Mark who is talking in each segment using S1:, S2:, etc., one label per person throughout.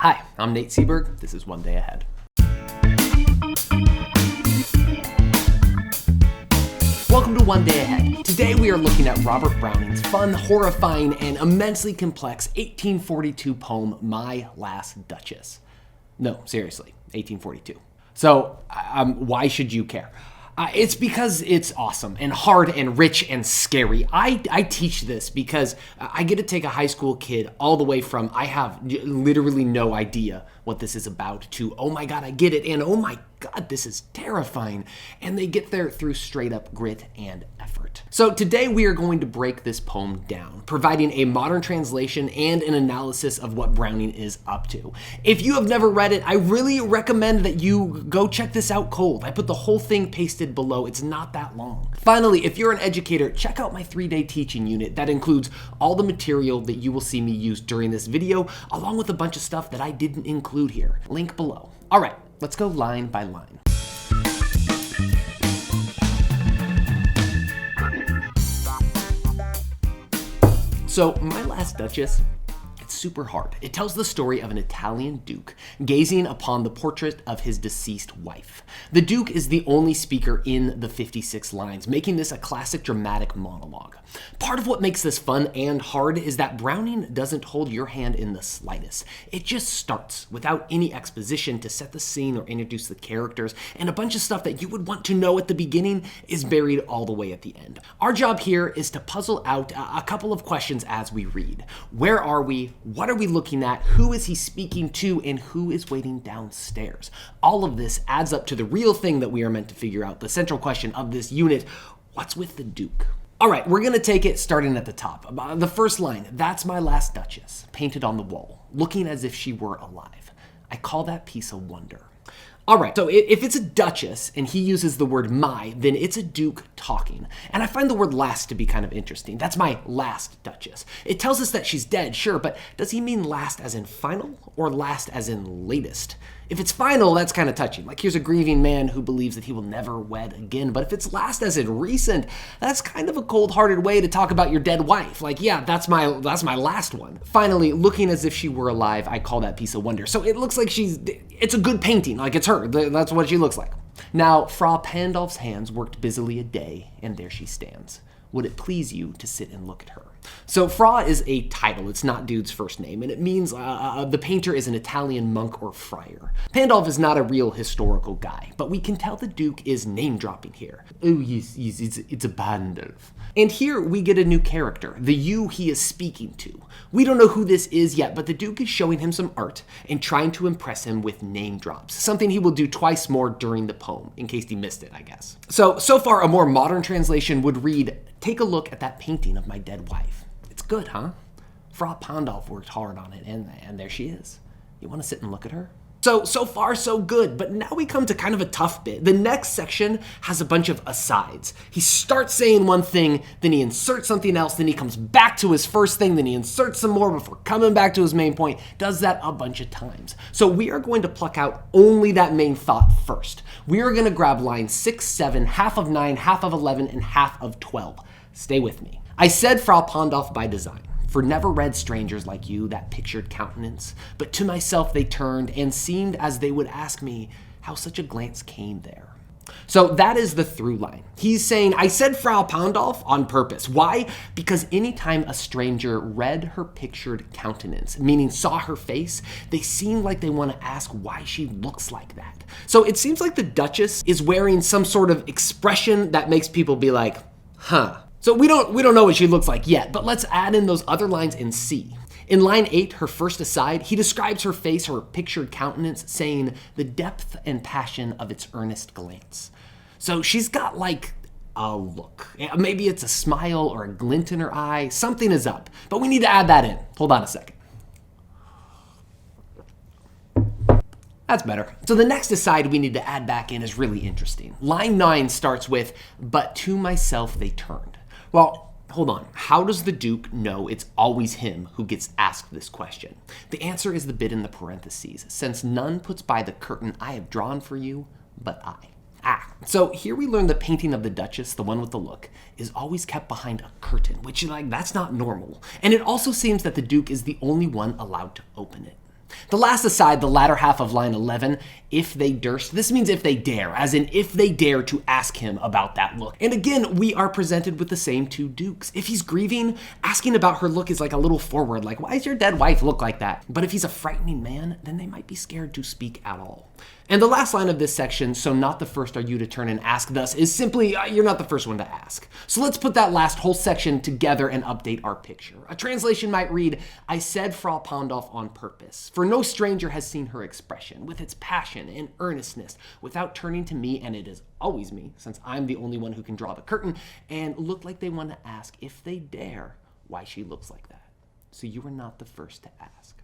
S1: Hi, I'm Nate Seberg. This is One Day Ahead. Welcome to One Day Ahead. Today we are looking at Robert Browning's fun, horrifying, and immensely complex 1842 poem, My Last Duchess. No, seriously, 1842. So, why should you care? It's because it's awesome and hard and rich and scary. I teach this because I get to take a high school kid all the way from I have literally no idea what this is about to, oh my God, I get it, and oh my God, this is terrifying. And they get there through straight up grit and effort. So today we are going to break this poem down, providing a modern translation and an analysis of what Browning is up to. If you have never read it, I really recommend that you go check this out cold. I put the whole thing pasted below. It's not that long. Finally, if you're an educator, check out my 3-day teaching unit that includes all the material that you will see me use during this video, along with a bunch of stuff that I didn't include here. Link below. All right, let's go line by line. So, My Last Duchess, it's super hard. It tells the story of an Italian duke gazing upon the portrait of his deceased wife. The duke is the only speaker in the 56 lines, making this a classic dramatic monologue. Part of what makes this fun and hard is that Browning doesn't hold your hand in the slightest. It just starts without any exposition to set the scene or introduce the characters, and a bunch of stuff that you would want to know at the beginning is buried all the way at the end. Our job here is to puzzle out a couple of questions as we read. Where are we? What are we looking at? Who is he speaking to? And who is waiting downstairs? All of this adds up to the real thing that we are meant to figure out, the central question of this unit: what's with the Duke? All right, we're gonna take it starting at the top. The first line, that's my last Duchess, painted on the wall, looking as if she were alive. I call that piece a wonder. All right, so if it's a duchess and he uses the word my, then it's a duke talking. And I find the word last to be kind of interesting. That's my last duchess. It tells us that she's dead, sure, but does he mean last as in final or last as in latest? If it's final, that's kind of touchy. Like, here's a grieving man who believes that he will never wed again. But if it's last as in recent, that's kind of a cold-hearted way to talk about your dead wife. Like, yeah, that's my last one. Finally, looking as if she were alive, I call that piece a wonder. So it looks like it's a good painting, like it's her. That's what she looks like. Now, Fra Pandolf's hands worked busily a day, and there she stands. Would it please you to sit and look at her? So Fra is a title, it's not dude's first name, and it means the painter is an Italian monk or friar. Pandolf is not a real historical guy, but we can tell the Duke is name-dropping here. Oh yes, it's a Pandolf. And here we get a new character, the you he is speaking to. We don't know who this is yet, but the Duke is showing him some art and trying to impress him with name drops, something he will do twice more during the poem, in case he missed it, I guess. So far a more modern translation would read, take a look at that painting of my dead wife. It's good, huh? Fra Pandolf worked hard on it, and there she is. You want to sit and look at her? So far, so good, but now we come to kind of a tough bit. The next section has a bunch of asides. He starts saying one thing, then he inserts something else, then he comes back to his first thing, then he inserts some more before coming back to his main point. Does that a bunch of times. So we are going to pluck out only that main thought first. We are going to grab lines 6, 7, half of 9, half of 11, and half of 12. Stay with me. I said Fra Pandolf by design, for never read strangers like you that pictured countenance, but to myself they turned and seemed as they would ask me how such a glance came there. So that is the through line. He's saying, I said Fra Pandolf on purpose. Why? Because anytime a stranger read her pictured countenance, meaning saw her face, they seem like they want to ask why she looks like that. So it seems like the Duchess is wearing some sort of expression that makes people be like, huh. So we don't know what she looks like yet, but let's add in those other lines and see. In line 8, her first aside, he describes her face, her pictured countenance, saying the depth and passion of its earnest glance. So she's got like a look. Maybe it's a smile or a glint in her eye. Something is up, but we need to add that in. Hold on a second. That's better. So the next aside we need to add back in is really interesting. Line 9 starts with, but to myself they turned. Well, hold on. How does the Duke know it's always him who gets asked this question? The answer is the bit in the parentheses. Since none puts by the curtain I have drawn for you, but I. So here we learn the painting of the Duchess, the one with the look, is always kept behind a curtain, which, like, that's not normal. And it also seems that the Duke is the only one allowed to open it. The last aside, the latter half of line 11, if they durst, this means if they dare, as in if they dare to ask him about that look. And again, we are presented with the same two dukes. If he's grieving, asking about her look is like a little forward, like, why does your dead wife look like that? But if he's a frightening man, then they might be scared to speak at all. And the last line of this section, so not the first are you to turn and ask thus, is simply, you're not the first one to ask. So let's put that last whole section together and update our picture. A translation might read, I said Fra Pandolf on purpose, for no stranger has seen her expression, with its passion and earnestness, without turning to me, and it is always me, since I'm the only one who can draw the curtain, and look like they want to ask, if they dare, why she looks like that. So you are not the first to ask.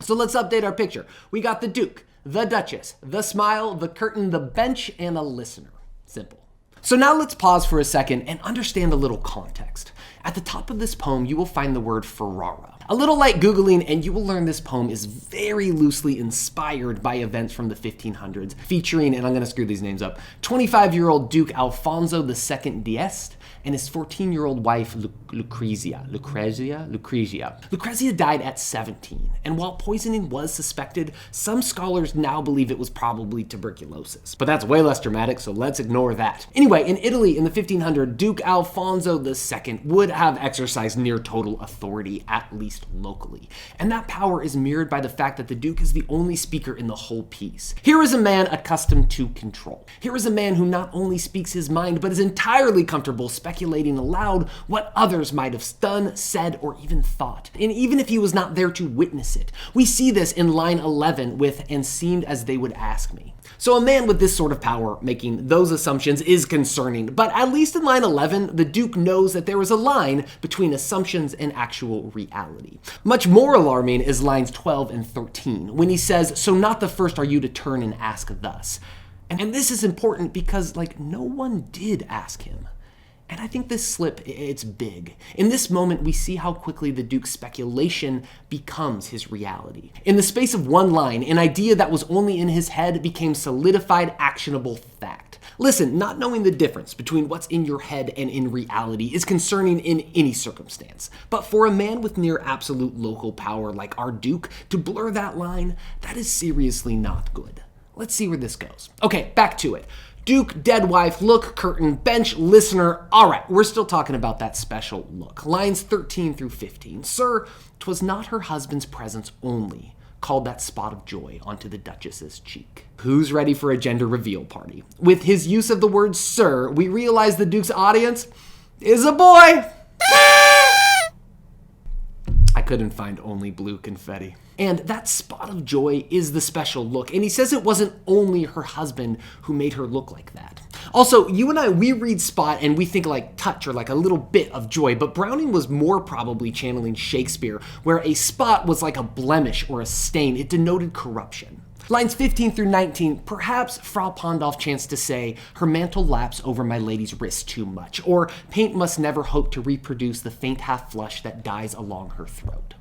S1: So let's update our picture. We got the Duke, the Duchess, the smile, the curtain, the bench, and a listener. Simple. So now let's pause for a second and understand a little context. At the top of this poem, you will find the word FERRARA. A little light Googling and you will learn this poem is very loosely inspired by events from the 1500s, featuring, and I'm gonna screw these names up, 25-year-old Duke Alfonso II d'Este and his 14-year-old wife Lucrezia. Lucrezia died at 17, and while poisoning was suspected, some scholars now believe it was probably tuberculosis. But that's way less dramatic, so let's ignore that. Anyway, in Italy in the 1500s, Duke Alfonso II would have exercised near total authority, at least locally. And that power is mirrored by the fact that the Duke is the only speaker in the whole piece. Here is a man accustomed to control. Here is a man who not only speaks his mind, but is entirely comfortable speculating aloud what others might have done, said, or even thought. And even if he was not there to witness it, we see this in line 11 with, and seemed as they would ask me. So a man with this sort of power making those assumptions is concerning, but at least in line 11, the Duke knows that there is a line between assumptions and actual reality. Much more alarming is lines 12 and 13, when he says, so not the first are you to turn and ask thus. And this is important because, no one did ask him. And I think this slip, it's big. In this moment, we see how quickly the Duke's speculation becomes his reality. In the space of one line, an idea that was only in his head became solidified, actionable fact. Listen, not knowing the difference between what's in your head and in reality is concerning in any circumstance. But for a man with near absolute local power like our Duke to blur that line, that is seriously not good. Let's see where this goes. Okay, back to it. Duke, dead wife, look, curtain, bench, listener. All right, we're still talking about that special look. Lines 13 through 15. Sir, 'twas not her husband's presence only called that spot of joy onto the Duchess's cheek. Who's ready for a gender reveal party? With his use of the word sir, we realize the Duke's audience is a boy. I couldn't find only blue confetti. And that spot of joy is the special look. And he says it wasn't only her husband who made her look like that. Also, you and I, we read spot and we think like touch or like a little bit of joy, but Browning was more probably channeling Shakespeare, where a spot was like a blemish or a stain. It denoted corruption. Lines 15 through 19, perhaps Fra Pandolf chanced to say, her mantle laps over my lady's wrist too much, or paint must never hope to reproduce the faint half flush that dies along her throat.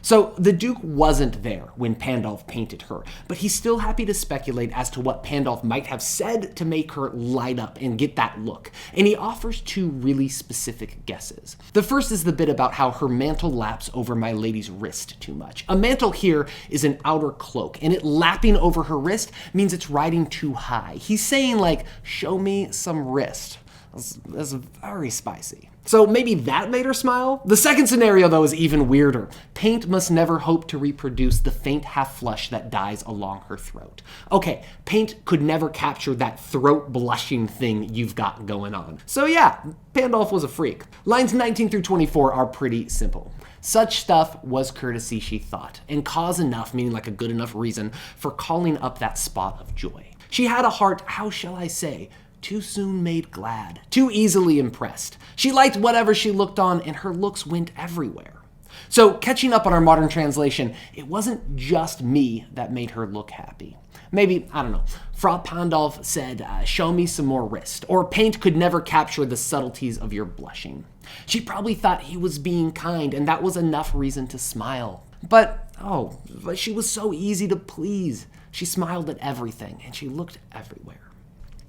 S1: So the Duke wasn't there when Pandolf painted her, but he's still happy to speculate as to what Pandolf might have said to make her light up and get that look, and he offers two really specific guesses. The first is the bit about how her mantle laps over my lady's wrist too much. A mantle here is an outer cloak, and it lapping over her wrist means it's riding too high. He's saying like, show me some wrist. That's very spicy. So maybe that made her smile? The second scenario, though, is even weirder. Paint must never hope to reproduce the faint half flush that dies along her throat. Okay, paint could never capture that throat blushing thing you've got going on. So yeah, Pandolf was a freak. Lines 19 through 24 are pretty simple. Such stuff was courtesy, she thought, and cause enough, meaning like a good enough reason, for calling up that spot of joy. She had a heart, how shall I say, too soon made glad, too easily impressed. She liked whatever she looked on, and her looks went everywhere. So, catching up on our modern translation, it wasn't just me that made her look happy. Maybe, I don't know, Fra Pandolf said, show me some more wrist, or paint could never capture the subtleties of your blushing. She probably thought he was being kind, and that was enough reason to smile. But she was so easy to please. She smiled at everything, and she looked everywhere.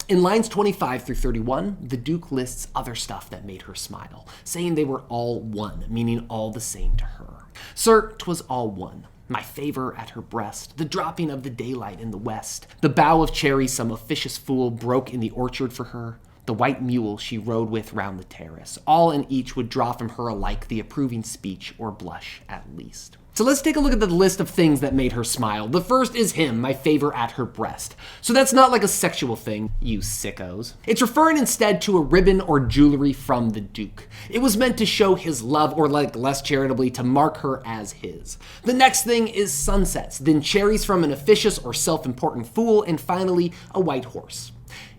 S1: In lines 25 through 31, the Duke lists other stuff that made her smile, saying they were all one, meaning all the same to her. Sir, 'twas all one. my favor at her breast, the dropping of the daylight in the west, the bough of cherry some officious fool broke in the orchard for her, the white mule she rode with round the terrace, all and each would draw from her alike the approving speech or blush at least. So let's take a look at the list of things that made her smile. The first is him, my favor at her breast. So that's not like a sexual thing, you sickos. It's referring instead to a ribbon or jewelry from the Duke. It was meant to show his love, or like less charitably, to mark her as his. The next thing is sunsets, then cherries from an officious or self-important fool, and finally, a white horse.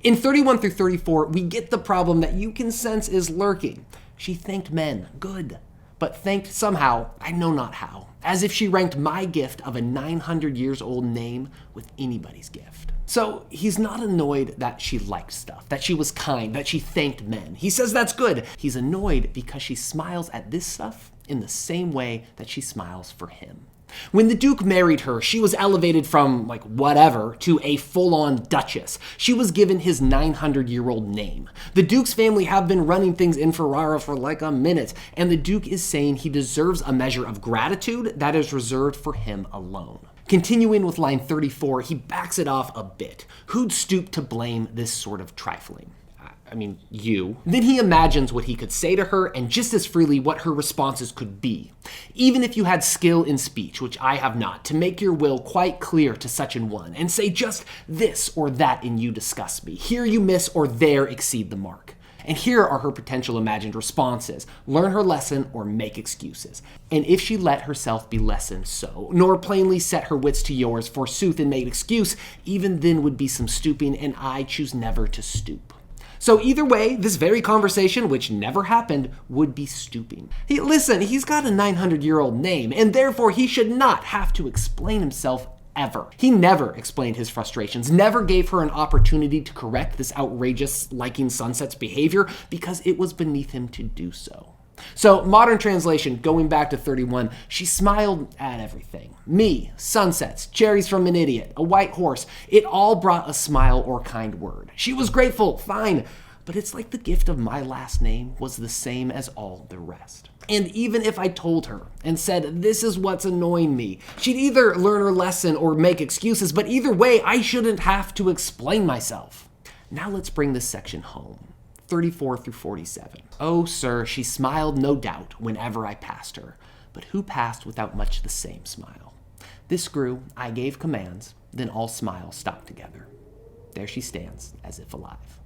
S1: In 31 through 34, we get the problem that you can sense is lurking. She thanked men, good, but thanked somehow, I know not how, as if she ranked my gift of a 900 years old name with anybody's gift. So he's not annoyed that she liked stuff, that she was kind, that she thanked men. He says that's good. He's annoyed because she smiles at this stuff in the same way that she smiles for him. When the Duke married her, she was elevated from, like, whatever to a full-on duchess. She was given his 900-year-old name. The Duke's family have been running things in Ferrara for like a minute, and the Duke is saying he deserves a measure of gratitude that is reserved for him alone. Continuing with line 34, he backs it off a bit. Who'd stoop to blame this sort of trifling? I mean, you. Then he imagines what he could say to her and just as freely what her responses could be. Even if you had skill in speech, which I have not, to make your will quite clear to such an one and say just this or that in you disgust me. Here you miss or there exceed the mark. And here are her potential imagined responses. Learn her lesson or make excuses. And if she let herself be lessoned so, nor plainly set her wits to yours, forsooth and made excuse, even then would be some stooping, and I choose never to stoop. So either way, this very conversation, which never happened, would be stooping. He's got a 900-year-old name, and therefore he should not have to explain himself ever. He never explained his frustrations, never gave her an opportunity to correct this outrageous liking sunsets behavior because it was beneath him to do so. So, modern translation, going back to 31, she smiled at everything. Me, sunsets, cherries from an idiot, a white horse. It all brought a smile or kind word. She was grateful, fine, but it's like the gift of my last name was the same as all the rest. And even if I told her and said, this is what's annoying me, she'd either learn her lesson or make excuses, but either way, I shouldn't have to explain myself. Now let's bring this section home. 34 through 47. Oh, sir, she smiled no doubt whenever I passed her, but who passed without much the same smile? This grew, I gave commands, then all smiles stopped together. There she stands, as if alive.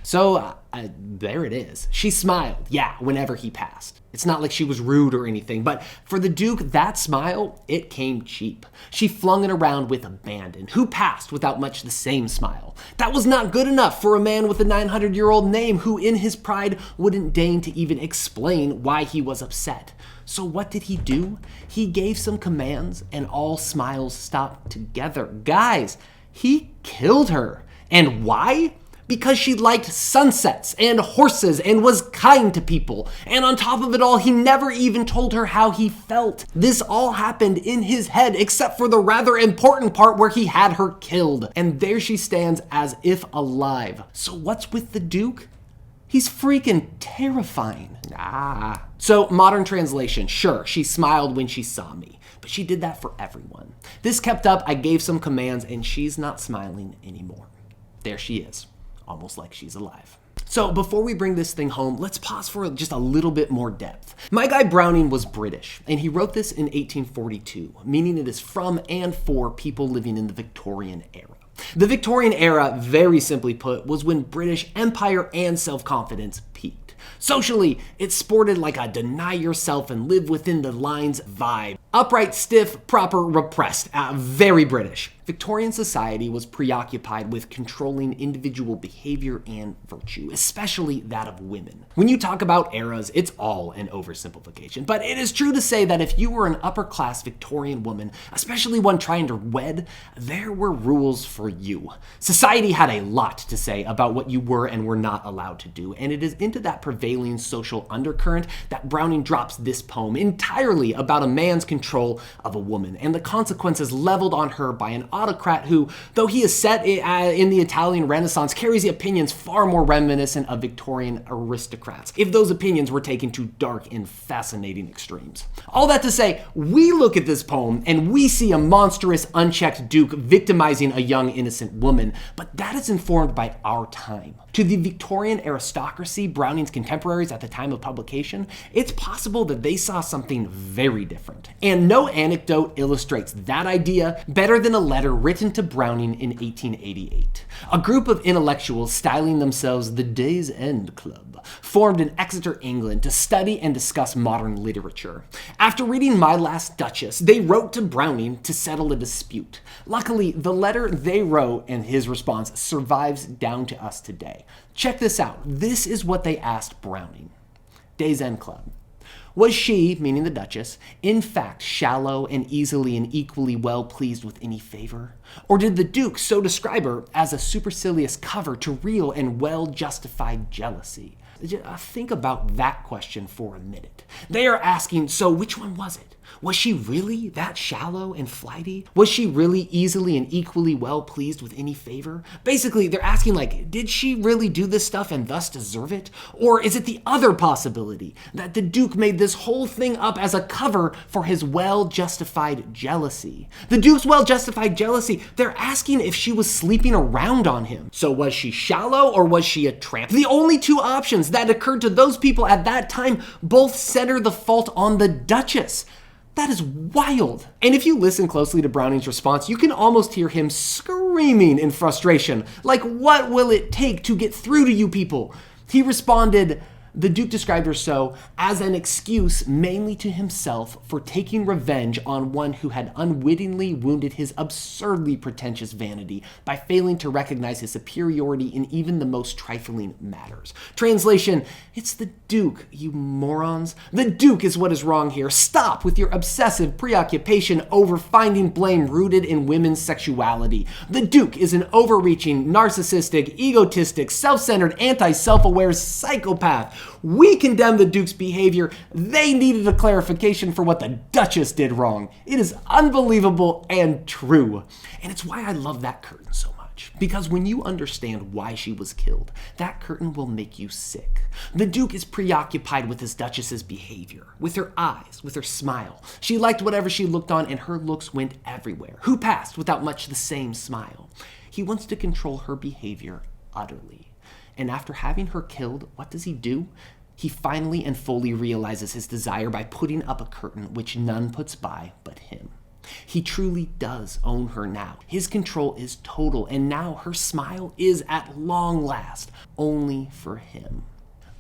S1: So, there it is. She smiled, yeah, whenever he passed. It's not like she was rude or anything, but for the Duke, that smile, it came cheap. She flung it around with abandon. Who passed without much the same smile? That was not good enough for a man with a 900-year-old name who, in his pride, wouldn't deign to even explain why he was upset. So what did he do? He gave some commands, and all smiles stopped together. Guys, he killed her. And why? Because she liked sunsets and horses and was kind to people. And on top of it all, he never even told her how he felt. This all happened in his head, except for the rather important part where he had her killed. And there she stands as if alive. So what's with the Duke? He's freaking terrifying. So modern translation, sure, she smiled when she saw me, but she did that for everyone. This kept up, I gave some commands, and she's not smiling anymore. There she is. Almost like she's alive. So before we bring this thing home, let's pause for just a little bit more depth. My guy Browning was British, and he wrote this in 1842, meaning it is from and for people living in the Victorian era. The Victorian era, very simply put, was when British empire and self-confidence peaked. Socially, it sported like a deny yourself and live within the lines vibe. Upright, stiff, proper, repressed. Very British. Victorian society was preoccupied with controlling individual behavior and virtue, especially that of women. When you talk about eras, it's all an oversimplification, but it is true to say that if you were an upper-class Victorian woman, especially one trying to wed, there were rules for you. Society had a lot to say about what you were and were not allowed to do, and it is into that prevailing social undercurrent that Browning drops this poem entirely about a man's control of a woman and the consequences leveled on her by an autocrat who, though he is set in the Italian Renaissance, carries opinions far more reminiscent of Victorian aristocrats, if those opinions were taken to dark and fascinating extremes. All that to say, we look at this poem and we see a monstrous, unchecked duke victimizing a young, innocent woman, but that is informed by our time. To the Victorian aristocracy, Browning's contemporaries at the time of publication, it's possible that they saw something very different. And no anecdote illustrates that idea better than a letter written to Browning in 1888. A group of intellectuals styling themselves the Day's End Club formed in Exeter, England to study and discuss modern literature. After reading My Last Duchess, they wrote to Browning to settle a dispute. Luckily, the letter they wrote and his response survives down to us today. Check this out. This is what they asked Browning. Day's End Club. Was she, meaning the Duchess, in fact shallow and easily and equally well pleased with any favor? Or did the Duke so describe her as a supercilious cover to real and well-justified jealousy? Think about that question for a minute. They are asking, so which one was it? Was she really that shallow and flighty? Was she really easily and equally well pleased with any favor? Basically, they're asking like, did she really do this stuff and thus deserve it? Or is it the other possibility that the Duke made this whole thing up as a cover for his well-justified jealousy? The Duke's well-justified jealousy, they're asking if she was sleeping around on him. So was she shallow or was she a tramp? The only two options that occurred to those people at that time both center the fault on the Duchess. That is wild. And if you listen closely to Browning's response, you can almost hear him screaming in frustration. Like, what will it take to get through to you people? He responded, the Duke described her so as an excuse mainly to himself for taking revenge on one who had unwittingly wounded his absurdly pretentious vanity by failing to recognize his superiority in even the most trifling matters. Translation, it's the Duke, you morons. The Duke is what is wrong here. Stop with your obsessive preoccupation over finding blame rooted in women's sexuality. The Duke is an overreaching, narcissistic, egotistic, self-centered, anti-self-aware psychopath. We condemn the Duke's behavior. They needed a clarification for what the Duchess did wrong. It is unbelievable and true. And it's why I love that curtain so much. Because when you understand why she was killed, that curtain will make you sick. The Duke is preoccupied with his Duchess's behavior, with her eyes, with her smile. She liked whatever she looked on, and her looks went everywhere. Who passed without much the same smile? He wants to control her behavior utterly. And after having her killed, what does he do? He finally and fully realizes his desire by putting up a curtain which none puts by but him. He truly does own her now. His control is total, and now her smile is at long last only for him.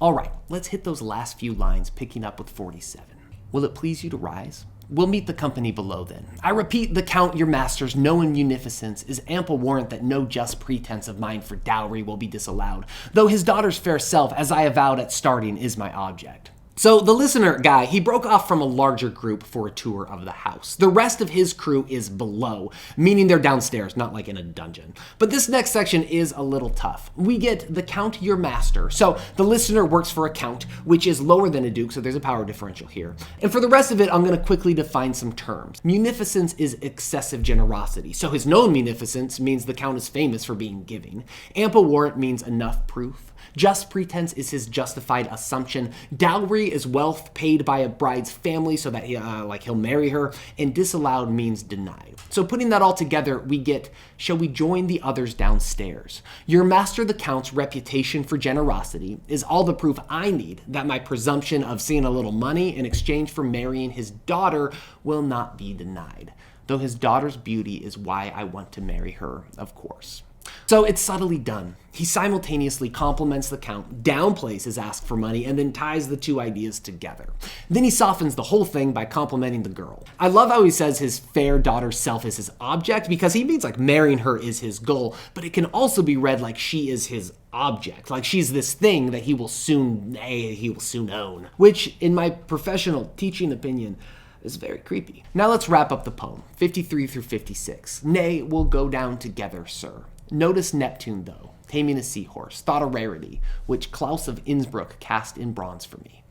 S1: All right, let's hit those last few lines, picking up with 47. Will it please you to rise? We'll meet the company below then. I repeat, the Count your master's known munificence is ample warrant that no just pretense of mine for dowry will be disallowed, though his daughter's fair self, as I avowed at starting, is my object. So the listener guy, he broke off from a larger group for a tour of the house. The rest of his crew is below, meaning they're downstairs, not like in a dungeon. But this next section is a little tough. We get the Count your master. So the listener works for a count, which is lower than a duke, so there's a power differential here. And for the rest of it, I'm going to quickly define some terms. Munificence is excessive generosity. So his known munificence means the count is famous for being giving. Ample warrant means enough proof. Just pretense is his justified assumption. Dowry is wealth paid by a bride's family so that he'll marry her. And disallowed means denied. So putting that all together, we get, shall we join the others downstairs? Your master the Count's reputation for generosity is all the proof I need that my presumption of seeing a little money in exchange for marrying his daughter will not be denied. Though his daughter's beauty is why I want to marry her, of course. So it's subtly done. He simultaneously compliments the Count, downplays his ask for money, and then ties the two ideas together. Then he softens the whole thing by complimenting the girl. I love how he says his fair daughter's self is his object, because he means like marrying her is his goal, but it can also be read like she is his object, like she's this thing that he will soon own, which in my professional teaching opinion is very creepy. Now let's wrap up the poem, 53 through 56. Nay, we'll go down together, sir. Notice Neptune, though, taming a seahorse, thought a rarity, which Klaus of Innsbruck cast in bronze for me.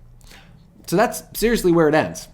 S1: So that's seriously where it ends.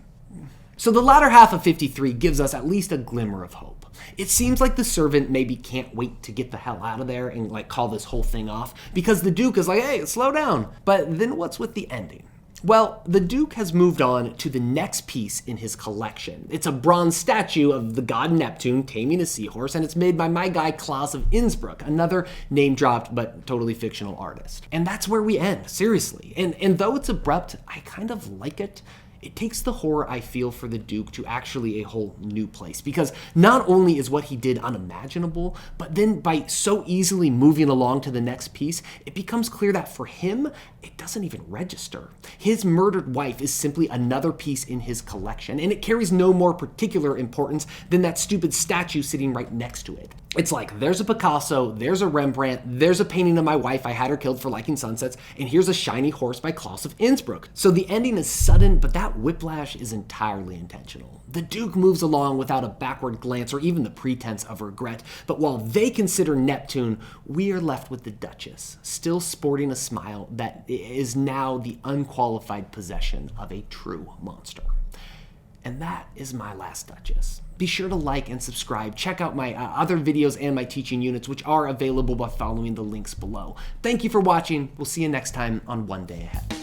S1: So the latter half of 53 gives us at least a glimmer of hope. It seems like the servant maybe can't wait to get the hell out of there and like call this whole thing off, because the Duke is like, hey, slow down. But then what's with the ending? Well, the Duke has moved on to the next piece in his collection. It's a bronze statue of the god Neptune taming a seahorse, and it's made by my guy Klaus of Innsbruck, another name-dropped but totally fictional artist. And that's where we end, seriously. And though it's abrupt, I kind of like it. It takes the horror I feel for the Duke to actually a whole new place, because not only is what he did unimaginable, but then by so easily moving along to the next piece, it becomes clear that for him, it doesn't even register. His murdered wife is simply another piece in his collection, and it carries no more particular importance than that stupid statue sitting right next to it. It's like, there's a Picasso, there's a Rembrandt, there's a painting of my wife, I had her killed for liking sunsets, and here's a shiny horse by Klaus of Innsbruck. So the ending is sudden, but that whiplash is entirely intentional. The Duke moves along without a backward glance or even the pretense of regret, but while they consider Neptune, we are left with the Duchess, still sporting a smile that is now the unqualified possession of a true monster. And that is my Last Duchess. Be sure to like and subscribe. Check out my other videos and my teaching units, which are available by following the links below. Thank you for watching. We'll see you next time on One Day Ahead.